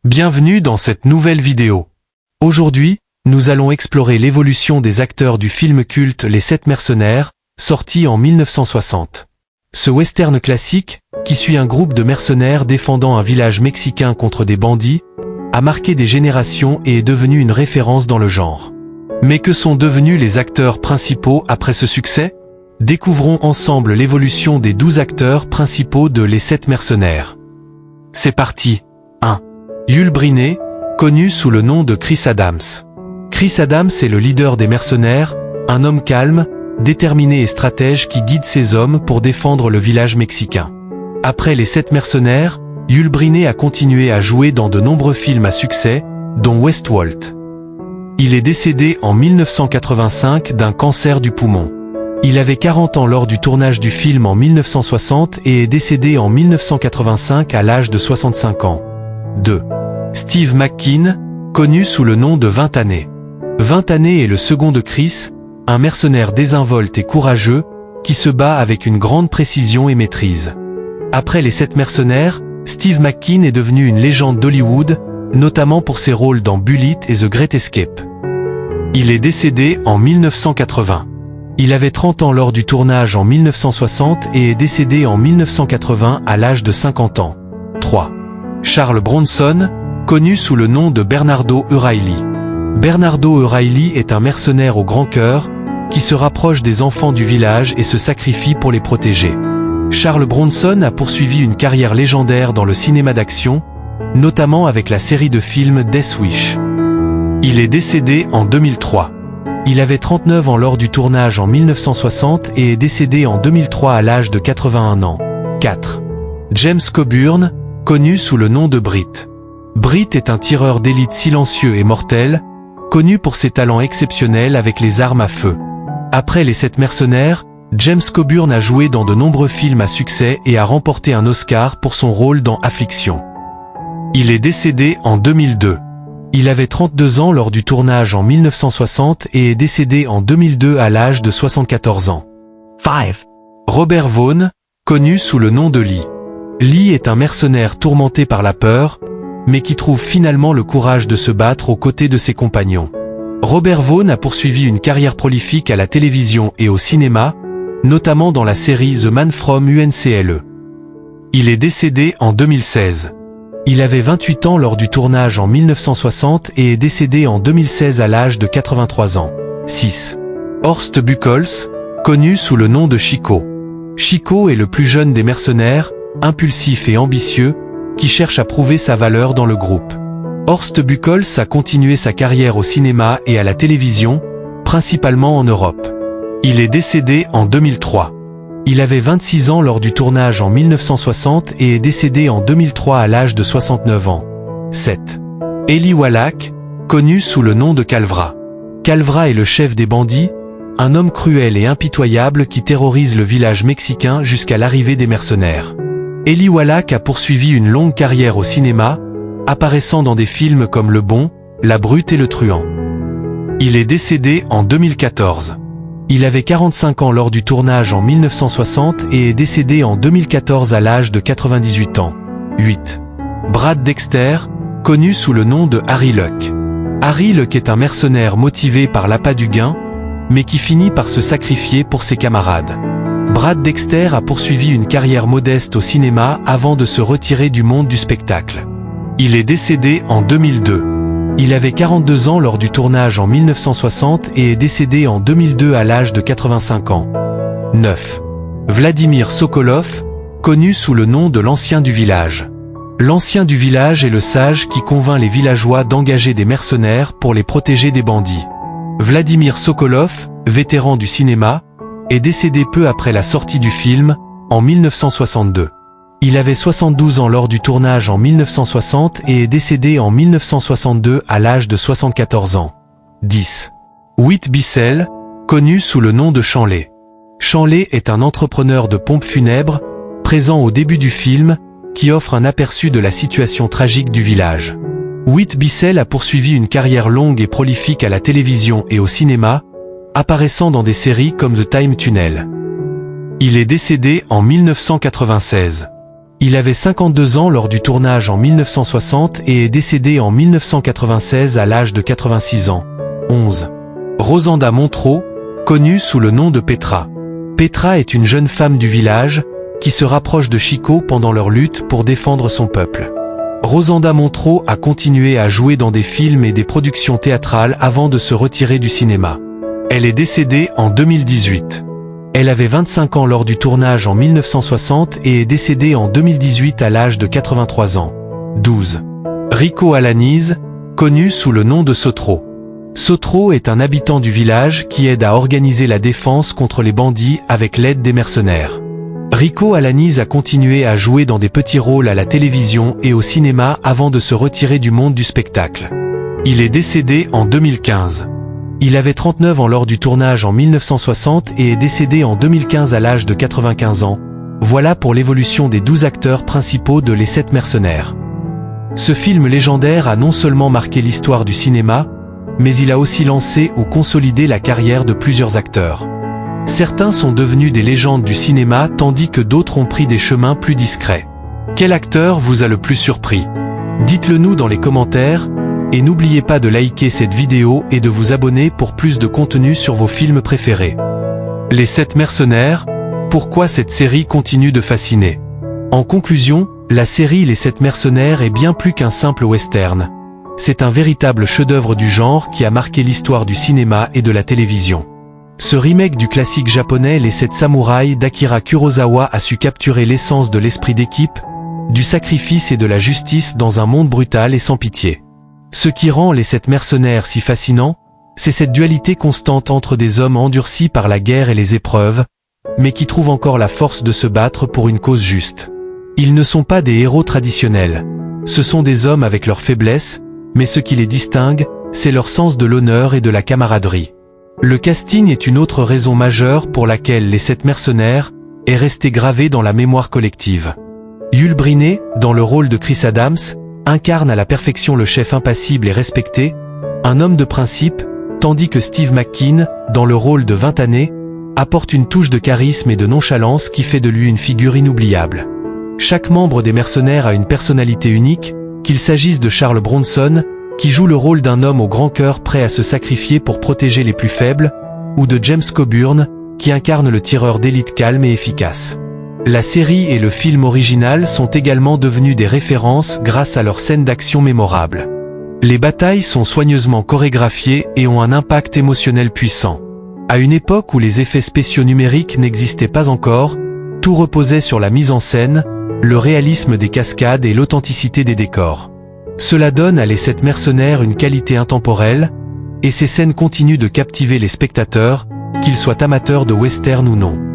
Bienvenue dans cette nouvelle vidéo. Aujourd'hui, nous allons explorer l'évolution des acteurs du film culte Les 7 mercenaires, sorti en 1960. Ce western classique, qui suit un groupe de mercenaires défendant un village mexicain contre des bandits, a marqué des générations et est devenu une référence dans le genre. Mais que sont devenus les acteurs principaux après ce succès? Découvrons ensemble l'évolution des 12 acteurs principaux de Les 7 mercenaires. C'est parti. 1. Yul Brynner, connu sous le nom de Chris Adams. Chris Adams est le leader des mercenaires, un homme calme, déterminé et stratège qui guide ses hommes pour défendre le village mexicain. Après Les 7 mercenaires, Yul Brynner a continué à jouer dans de nombreux films à succès, dont Westworld. Il est décédé en 1985 d'un cancer du poumon. Il avait 40 ans lors du tournage du film en 1960 et est décédé en 1985 à l'âge de 65 ans. 2. Steve McQueen, connu sous le nom de 20 années. 20 années est le second de Chris, un mercenaire désinvolte et courageux, qui se bat avec une grande précision et maîtrise. Après Les 7 mercenaires, Steve McQueen est devenu une légende d'Hollywood, notamment pour ses rôles dans Bullitt et The Great Escape. Il est décédé en 1980. Il avait 30 ans lors du tournage en 1960 et est décédé en 1980 à l'âge de 50 ans. 3. Charles Bronson, connu sous le nom de Bernardo O'Reilly. Bernardo O'Reilly est un mercenaire au grand cœur, qui se rapproche des enfants du village et se sacrifie pour les protéger. Charles Bronson a poursuivi une carrière légendaire dans le cinéma d'action, notamment avec la série de films Death Wish. Il est décédé en 2003. Il avait 39 ans lors du tournage en 1960 et est décédé en 2003 à l'âge de 81 ans. 4. James Coburn, connu sous le nom de Britt. Britt est un tireur d'élite silencieux et mortel, connu pour ses talents exceptionnels avec les armes à feu. Après Les 7 mercenaires, James Coburn a joué dans de nombreux films à succès et a remporté un Oscar pour son rôle dans Affliction. Il est décédé en 2002. Il avait 32 ans lors du tournage en 1960 et est décédé en 2002 à l'âge de 74 ans. 5. Robert Vaughn, connu sous le nom de Lee. Lee est un mercenaire tourmenté par la peur, mais qui trouve finalement le courage de se battre aux côtés de ses compagnons. Robert Vaughn a poursuivi une carrière prolifique à la télévision et au cinéma, notamment dans la série The Man from UNCLE. Il est décédé en 2016. Il avait 28 ans lors du tournage en 1960 et est décédé en 2016 à l'âge de 83 ans. 6. Horst Buchholz, connu sous le nom de Chico. Chico est le plus jeune des mercenaires, impulsif et ambitieux, qui cherche à prouver sa valeur dans le groupe. Horst Buchholz a continué sa carrière au cinéma et à la télévision, principalement en Europe. Il est décédé en 2003. Il avait 26 ans lors du tournage en 1960 et est décédé en 2003 à l'âge de 69 ans. 7. Eli Wallach, connu sous le nom de Calvra. Calvra est le chef des bandits, un homme cruel et impitoyable qui terrorise le village mexicain jusqu'à l'arrivée des mercenaires. Eli Wallach a poursuivi une longue carrière au cinéma, apparaissant dans des films comme Le Bon, La Brute et Le Truand. Il est décédé en 2014. Il avait 45 ans lors du tournage en 1960 et est décédé en 2014 à l'âge de 98 ans. 8. Brad Dexter, connu sous le nom de Harry Luck. Harry Luck est un mercenaire motivé par l'appât du gain, mais qui finit par se sacrifier pour ses camarades. Brad Dexter a poursuivi une carrière modeste au cinéma avant de se retirer du monde du spectacle. Il est décédé en 2002. Il avait 42 ans lors du tournage en 1960 et est décédé en 2002 à l'âge de 85 ans. 9. Vladimir Sokolov, connu sous le nom de l'Ancien du village. L'Ancien du village est le sage qui convainc les villageois d'engager des mercenaires pour les protéger des bandits. Vladimir Sokolov, vétéran du cinéma, est décédé peu après la sortie du film, en 1962. Il avait 72 ans lors du tournage en 1960 et est décédé en 1962 à l'âge de 74 ans. 10. Whit Bissell, connu sous le nom de Shanley. Shanley est un entrepreneur de pompes funèbres, présent au début du film, qui offre un aperçu de la situation tragique du village. Whit Bissell a poursuivi une carrière longue et prolifique à la télévision et au cinéma, apparaissant dans des séries comme The Time Tunnel. Il est décédé en 1996. Il avait 52 ans lors du tournage en 1960 et est décédé en 1996 à l'âge de 86 ans. 11. Rosanda Montraux, connue sous le nom de Petra. Petra est une jeune femme du village qui se rapproche de Chico pendant leur lutte pour défendre son peuple. Rosanda Montraux a continué à jouer dans des films et des productions théâtrales avant de se retirer du cinéma. Elle est décédée en 2018. Elle avait 25 ans lors du tournage en 1960 et est décédée en 2018 à l'âge de 83 ans. 12. Rico Alaniz, connu sous le nom de Sotro. Sotro est un habitant du village qui aide à organiser la défense contre les bandits avec l'aide des mercenaires. Rico Alaniz a continué à jouer dans des petits rôles à la télévision et au cinéma avant de se retirer du monde du spectacle. Il est décédé en 2015. Il avait 39 ans lors du tournage en 1960 et est décédé en 2015 à l'âge de 95 ans. Voilà pour l'évolution des 12 acteurs principaux de Les 7 mercenaires. Ce film légendaire a non seulement marqué l'histoire du cinéma, mais il a aussi lancé ou consolidé la carrière de plusieurs acteurs. Certains sont devenus des légendes du cinéma tandis que d'autres ont pris des chemins plus discrets. Quel acteur vous a le plus surpris? Dites-le nous dans les commentaires, et n'oubliez pas de liker cette vidéo et de vous abonner pour plus de contenu sur vos films préférés. Les 7 mercenaires, pourquoi cette série continue de fasciner? En conclusion, la série Les 7 mercenaires est bien plus qu'un simple western. C'est un véritable chef-d'œuvre du genre qui a marqué l'histoire du cinéma et de la télévision. Ce remake du classique japonais Les 7 samouraïs d'Akira Kurosawa a su capturer l'essence de l'esprit d'équipe, du sacrifice et de la justice dans un monde brutal et sans pitié. Ce qui rend Les 7 mercenaires si fascinants, c'est cette dualité constante entre des hommes endurcis par la guerre et les épreuves, mais qui trouvent encore la force de se battre pour une cause juste. Ils ne sont pas des héros traditionnels. Ce sont des hommes avec leurs faiblesses, mais ce qui les distingue, c'est leur sens de l'honneur et de la camaraderie. Le casting est une autre raison majeure pour laquelle Les 7 mercenaires est resté gravé dans la mémoire collective. Yul Brynner, dans le rôle de Chris Adams, incarne à la perfection le chef impassible et respecté, un homme de principe, tandis que Steve McKean, dans le rôle de Vintané, apporte une touche de charisme et de nonchalance qui fait de lui une figure inoubliable. Chaque membre des mercenaires a une personnalité unique, qu'il s'agisse de Charles Bronson, qui joue le rôle d'un homme au grand cœur prêt à se sacrifier pour protéger les plus faibles, ou de James Coburn, qui incarne le tireur d'élite calme et efficace. La série et le film original sont également devenus des références grâce à leurs scènes d'action mémorables. Les batailles sont soigneusement chorégraphiées et ont un impact émotionnel puissant. À une époque où les effets spéciaux numériques n'existaient pas encore, tout reposait sur la mise en scène, le réalisme des cascades et l'authenticité des décors. Cela donne à Les 7 mercenaires une qualité intemporelle, et ces scènes continuent de captiver les spectateurs, qu'ils soient amateurs de western ou non.